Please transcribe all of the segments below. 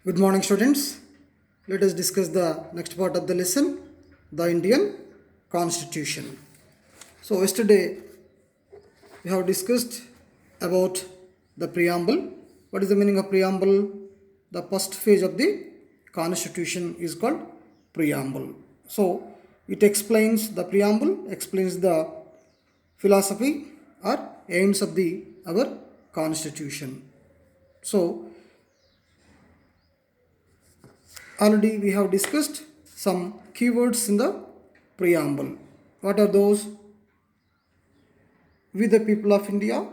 Good morning, students. Let us discuss the next part of the lesson, the Indian Constitution. So, yesterday we have discussed about the preamble. What is the meaning of preamble? The first phase of the Constitution is called preamble. So, it explains the preamble, explains the philosophy or aims of the our Constitution. So, already we have discussed some keywords in the preamble. What are those? We the people of India,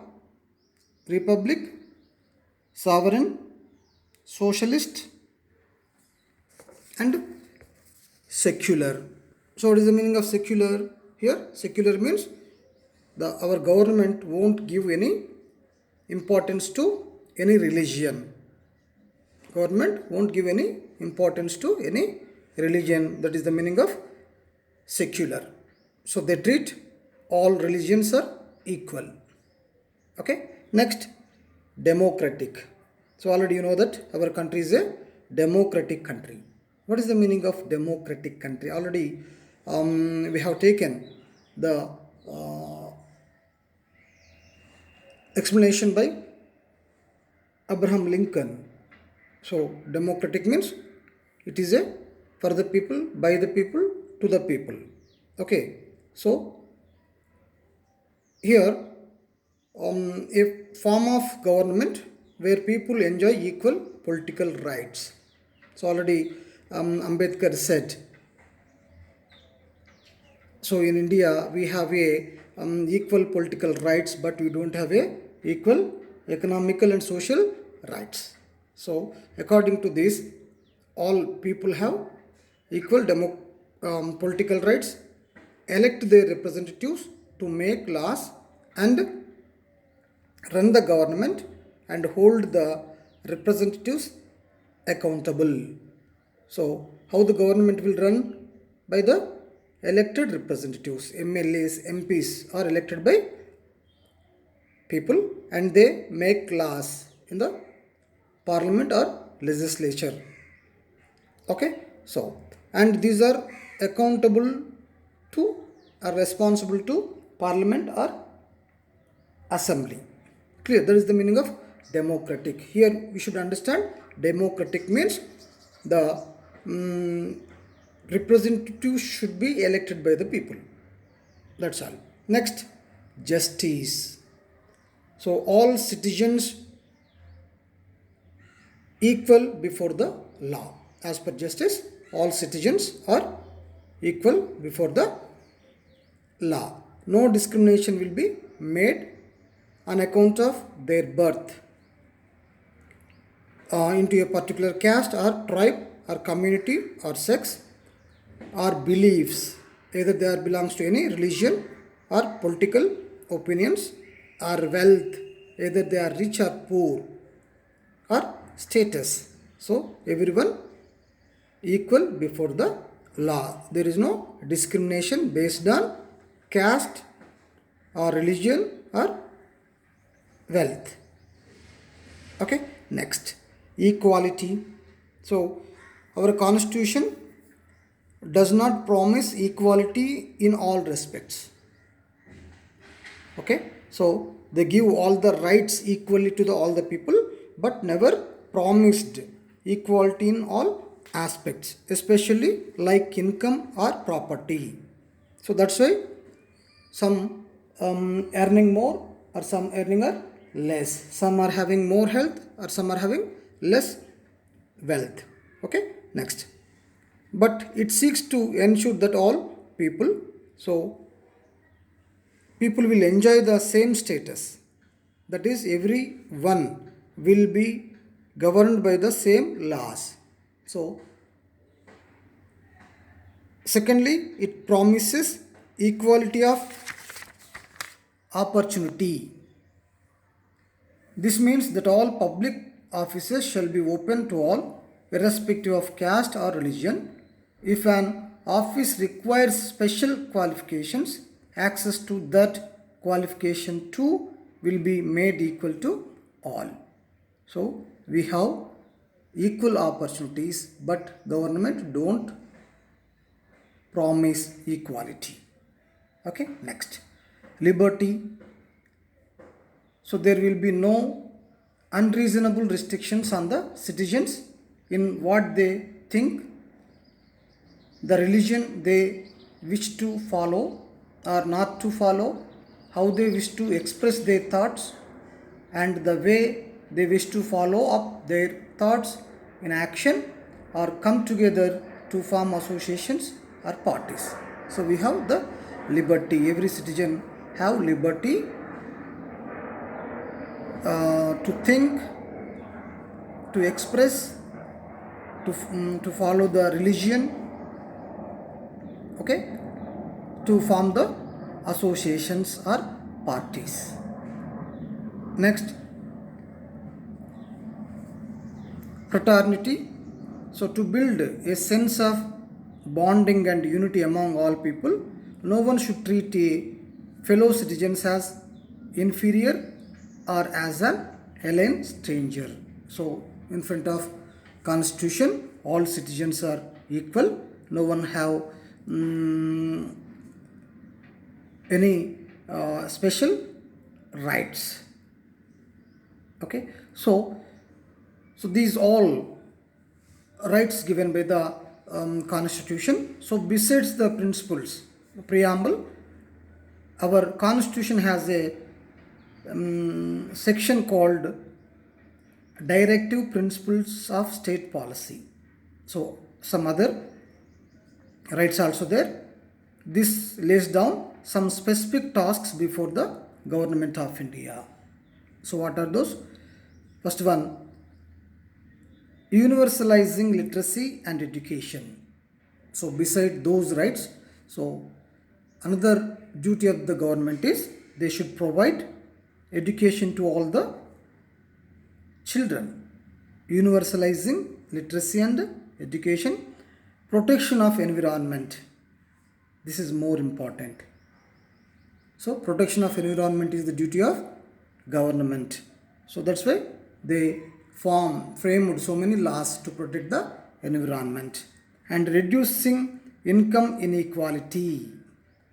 Republic, Sovereign, Socialist, and Secular. So what is the meaning of secular here? Secular means our government won't give any importance to any religion. Government won't give any importance to any religion. That is the meaning of secular. So they treat all religions are equal. Okay. Next, democratic. So already you know that our country is a democratic country. What is the meaning of democratic country? Already we have taken the explanation by Abraham Lincoln. So democratic means it is a for the people, by the people, to the people. Okay. So here a form of government where people enjoy equal political rights. So already Ambedkar said. So in India we have a equal political rights, but we don't have a equal economical and social rights. So according to this, all people have equal political rights, elect their representatives to make laws and run the government and hold the representatives accountable. So how the government will run? By the elected representatives. MLAs, MPs are elected by people and they make laws in the parliament or legislature. Okay. So and these are accountable to are responsible to parliament or assembly. Clear? That is the meaning of democratic. Here we should understand democratic means the representatives should be elected by the people. That's all. Next, justice. So all citizens equal before the law. As per justice, all citizens are equal before the law. No discrimination will be made on account of their birth into a particular caste or tribe or community or sex or beliefs. Either they are belongs to any religion or political opinions or wealth. Either they are rich or poor or status. So everyone equal before the law. There is no discrimination based on caste or religion or wealth. Okay. Next, equality. So our constitution does not promise equality in all respects. Okay. So they give all the rights equally to all the people, but never promised equality in all aspects, especially like income or property. So that's why some earning more or some earning are less. Some are having more health or some are having less wealth. Okay. Next, but it seeks to ensure that all people, so people will enjoy the same status. That is, everyone will be governed by the same laws. So secondly, it promises equality of opportunity. This means that all public offices shall be open to all, irrespective of caste or religion. If an office requires special qualifications, access to that qualification too will be made equal to all. So we have equal opportunities, but government don't promise equality. Okay, next, liberty. So there will be no unreasonable restrictions on the citizens in what they think, the religion they wish to follow or not to follow, how they wish to express their thoughts, and the way they wish to follow up their thoughts in action or come together to form associations or parties. So we have the liberty. Every citizen have liberty to think, to express, to follow the religion, okay, to form the associations or parties. Next, fraternity. So to build a sense of bonding and unity among all people, no one should treat a fellow citizens as inferior or as an alien stranger. So in front of constitution, all citizens are equal. No one have any special rights. Okay, so these all rights given by the constitution. So besides the principles, preamble, our constitution has a section called directive principles of state policy. So some other rights also there. This lays down some specific tasks before the government of India. So what are those? First one, universalizing literacy and education. So beside those rights, so another duty of the government is they should provide education to all the children. Universalizing literacy and education. Protection of environment. This is more important. So protection of environment is the duty of government. So that's why they framed so many laws to protect the environment. And reducing income inequality.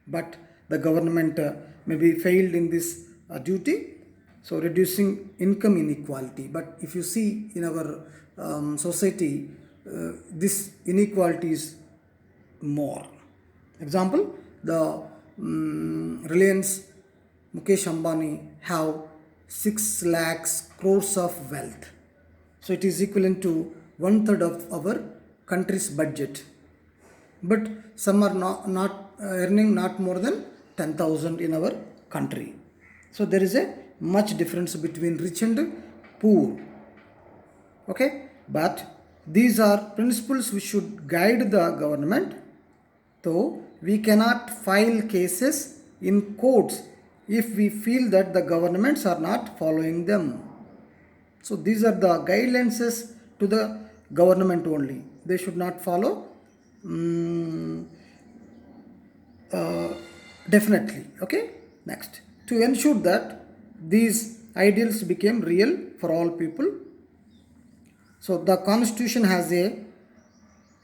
But the government maybe failed in this duty. So reducing income inequality. But if you see in our society, this inequality is more. Example, the Reliance Mukesh Ambani have 6 lakhs crores of wealth. So it is equivalent to 1/3 of our country's budget. But some are not earning not more than 10,000 in our country. So there is a much difference between rich and poor. Okay, but these are principles which should guide the government. Though we cannot file cases in courts if we feel that the governments are not following them. So these are the guidelines to the government only. They should not follow definitely. Okay, next, to ensure that these ideals became real for all people. So the constitution has a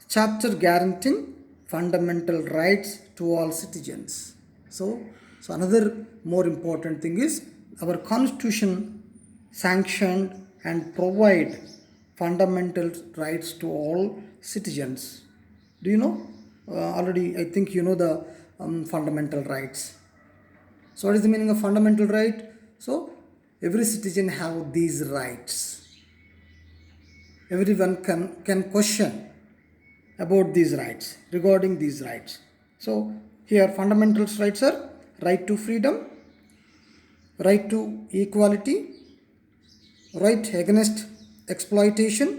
chapter guaranteeing fundamental rights to all citizens. So another more important thing is our constitution sanctioned and provide fundamental rights to all citizens. Do you know? Already I think you know the fundamental rights. So what is the meaning of fundamental right? So every citizen have these rights. Everyone can question about these rights, regarding these rights. So here fundamental rights are right to freedom, right to equality, right against exploitation,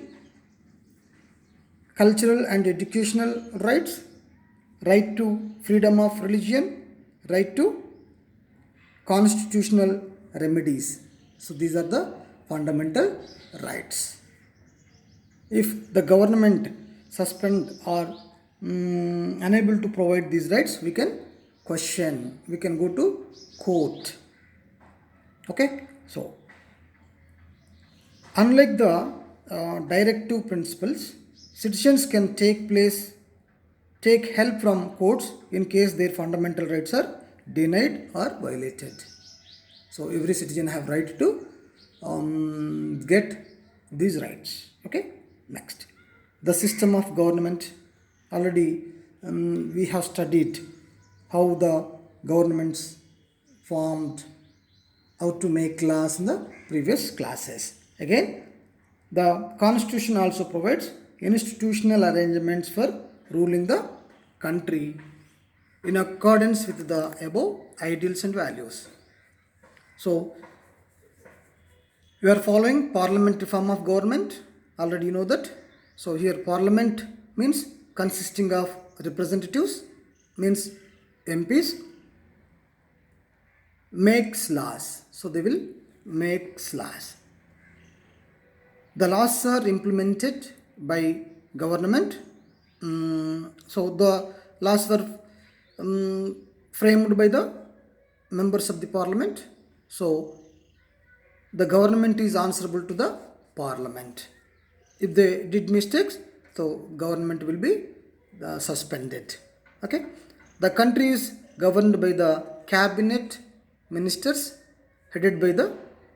cultural and educational rights, right to freedom of religion, right to constitutional remedies. So these are the fundamental rights. If the government suspend or unable to provide these rights, we can question, we can go to court. Okay, so unlike the directive principles. Citizens can take help from courts in case their fundamental rights are denied or violated. So every citizen have right to get these rights. Okay. Next, the system of government. Already we have studied how the governments formed, how to make laws in the previous classes. Again, the constitution also provides institutional arrangements for ruling the country in accordance with the above ideals and values. So, you are following parliamentary form of government. Already you know that. So here parliament means consisting of representatives, means MPs, makes laws. So they will make laws. The laws are implemented by government. So the laws were framed by the members of the parliament. So the government is answerable to the parliament. If they did mistakes, so government will be suspended. Okay. The country is governed by the cabinet ministers headed by the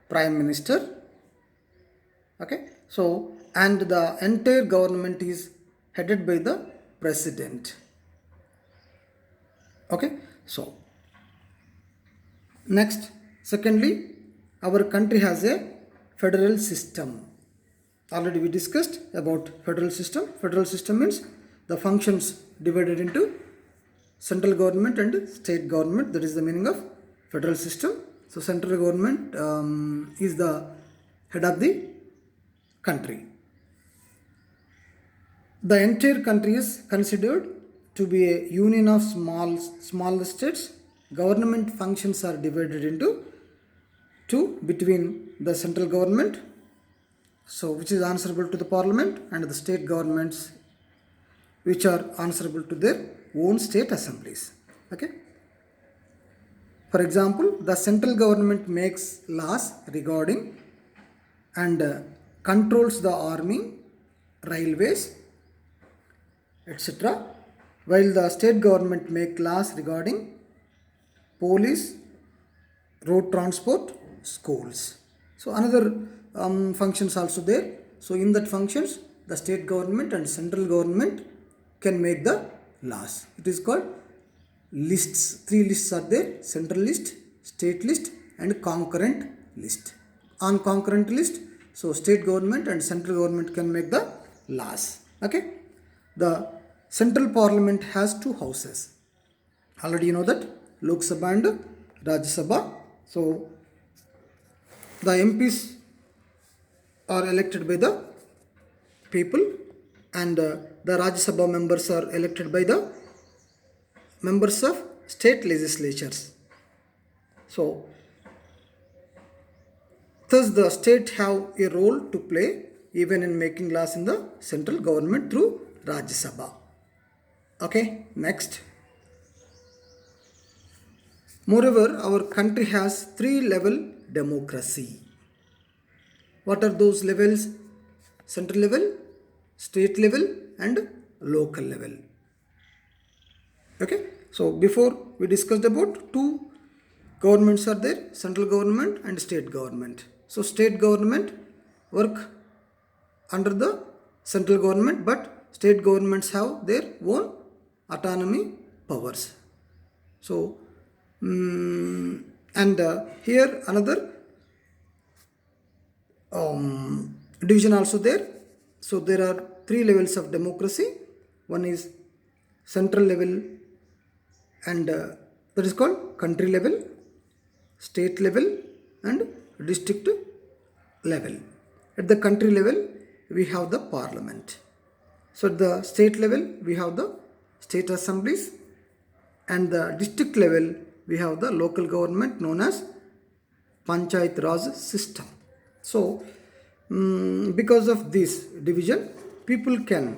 prime minister. Okay. So and the entire government is headed by the president. Okay. So next, secondly, our country has a federal system. Already we discussed about federal system. Federal system means the functions divided into central government and state government. That is the meaning of federal system. So central government is the head of the country. The entire country is considered to be a union of small states. Government functions are divided into two between the central government, so which is answerable to the parliament, and the state governments which are answerable to their own state assemblies. Okay. For example, the central government makes laws regarding and controls the army, railways, etc., while the state government make laws regarding police, road transport, schools. So another functions also there. So in that functions, the state government and central government can make the laws. It is called lists. 3 lists are there: central list, state list, and concurrent list. On concurrent list, so state government and central government can make the laws. Okay. The central parliament has 2 houses. Already you know that, Lok Sabha and Rajya Sabha. So the MPs are elected by the people, and the Rajya Sabha members are elected by the members of state legislatures. So thus the state have a role to play even in making laws in the central government through Rajya Sabha. Okay, next. Moreover, our country has 3-level democracy. What are those levels? Central level, state level, and local level. Okay. So before we discussed about 2 governments are there: central government and state government. So state government work under the central government, but state governments have their own autonomy powers. So here another division also there. So there are 3 levels of democracy. One is central level, and that is called country level, state level, and district level. At the country level, we have the parliament. So at the state level, we have the state assemblies, and the district level, we have the local government known as Panchayat Raj system. So because of this division, people can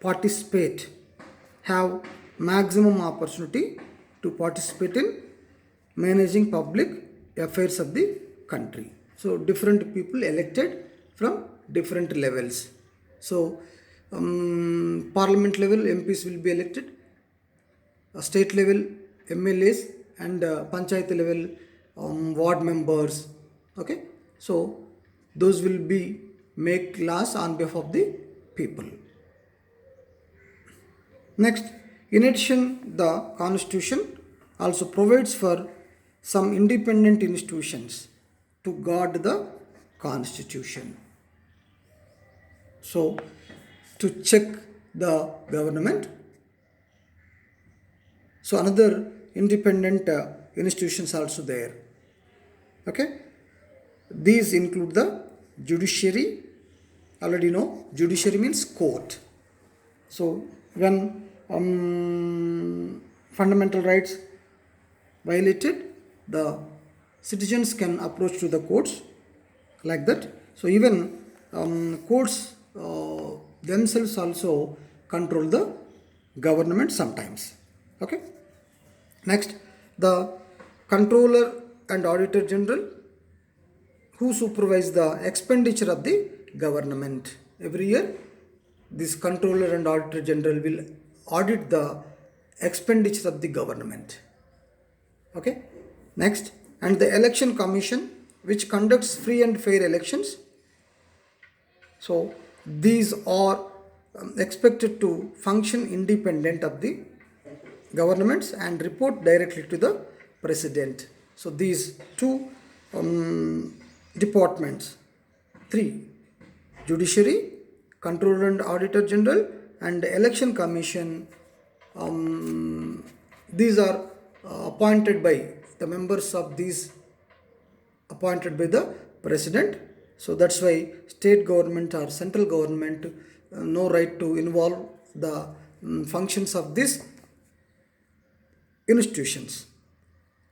participate, have maximum opportunity to participate in managing public affairs of the country. So different people elected from different levels. So parliament level MPs will be elected, state level MLAs, and panchayat level ward members. Okay, so those will be make laws on behalf of the people. Next, in addition, the constitution also provides for some independent institutions to guard the constitution. So, to check the government. So, another independent institutions also there. Okay, these include the judiciary. Already know judiciary means court. So when fundamental rights violated, the citizens can approach to the courts like that. So even courts themselves also control the government sometimes. Okay. Next, the controller and auditor general who supervise the expenditure of the government. Every year, this controller and auditor general will audit the expenditure of the government. Okay. Next, and the election commission which conducts free and fair elections. So these are expected to function independent of the governments and report directly to the president. So these two departments, three: judiciary, controller and auditor general, and election commission, these are appointed by the members of these, appointed by the president. So that's why state government or central government no right to involve the functions of these institutions.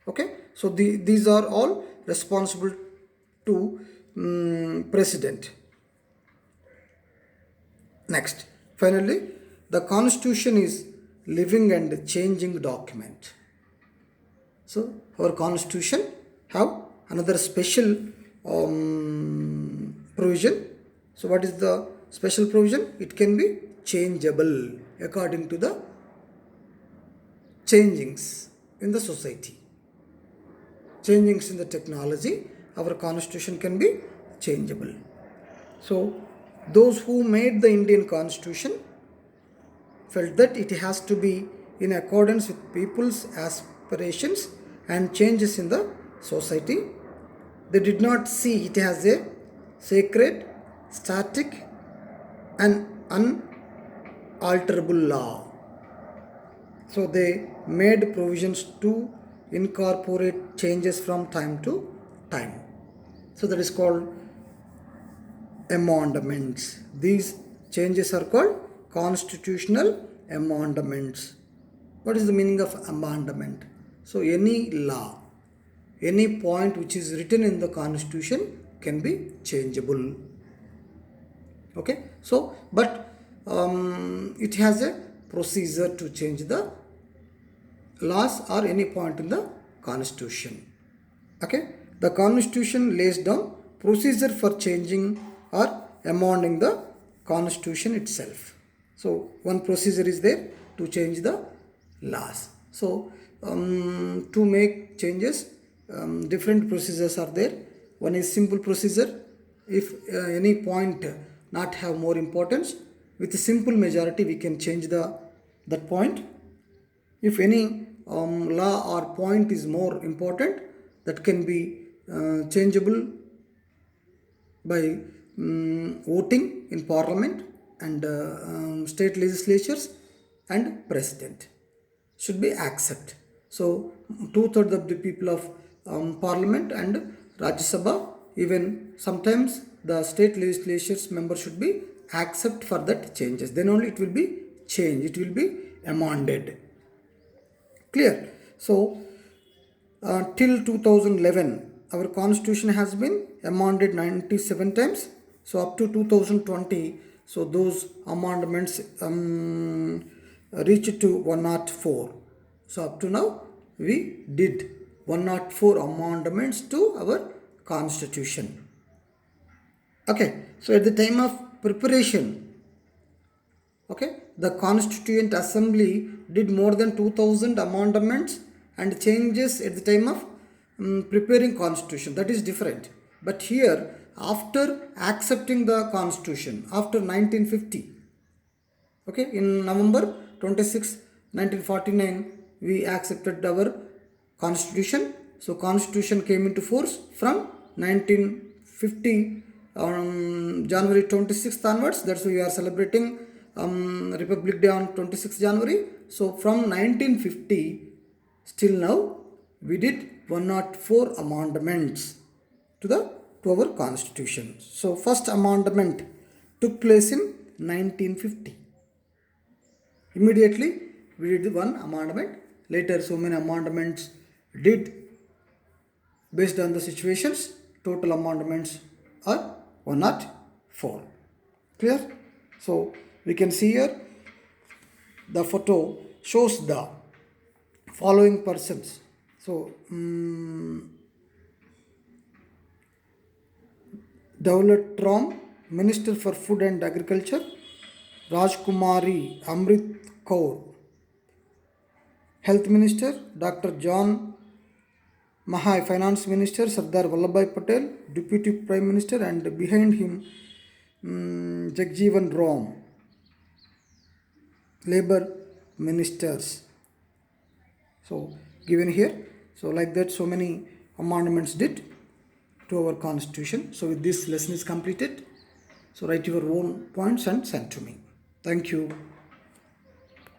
Okay, so these are all responsible to president. Next, finally, the constitution is living and changing document. So our constitution have another special provision. So what is the special provision? It can be changeable according to the changings in the society, changings in the technology. Our constitution can be changeable. So those who made the Indian constitution felt that it has to be in accordance with people's aspirations and changes in the society. They did not see it as a sacred, static, and unalterable law. So they made provisions to incorporate changes from time to time. So that is called amendments. These changes are called constitutional amendments. What is the meaning of amendment? So any law, any point which is written in the constitution can be changeable. Okay, so but it has a procedure to change the laws or any point in the constitution. Okay, the constitution lays down procedure for changing or amending the constitution itself. So one procedure is there to change the laws. So to make changes, different procedures are there. One is simple procedure. If any point not have more importance, with a simple majority we can change that point. If any law or point is more important, that can be changeable by voting in parliament and state legislatures and president should be accept. So 2/3 of the people of parliament and Rajya Sabha, even sometimes the state legislatures member should be accept for that changes. Then only it will be changed. It will be amended. Clear? So till 2011, our constitution has been amended 97 times. So up to 2020, so those amendments reached to 104. So up to now, we did 104 amendments to our constitution. Okay, so at the time of preparation, okay, the Constituent Assembly did more than 2000 amendments and changes at the time of preparing Constitution. That is different. But here, after accepting the Constitution, after 1950, okay, in November 26, 1949, we accepted our Constitution. So Constitution came into force from 1950 January 26th onwards. That's why we are celebrating Republic Day on 26th January. So from 1950 still now, we did 104 amendments to the to our Constitution. So first amendment took place in 1950. Immediately we did one amendment. Later so many amendments did based on the situations. Total amendments are 104. Clear? So we can see here the photo shows the following persons. So Daulat Ram, Minister for Food and Agriculture; Rajkumari Amrit Kaur, Health Minister; Dr. John Mahai, Finance Minister; Sardar Vallabhbhai Patel, Deputy Prime Minister, and behind him Jagjeevan Ram, Labour Ministers. So given here, so like that so many amendments did to our Constitution. So with this lesson is completed. So write your own points and send to me. Thank you.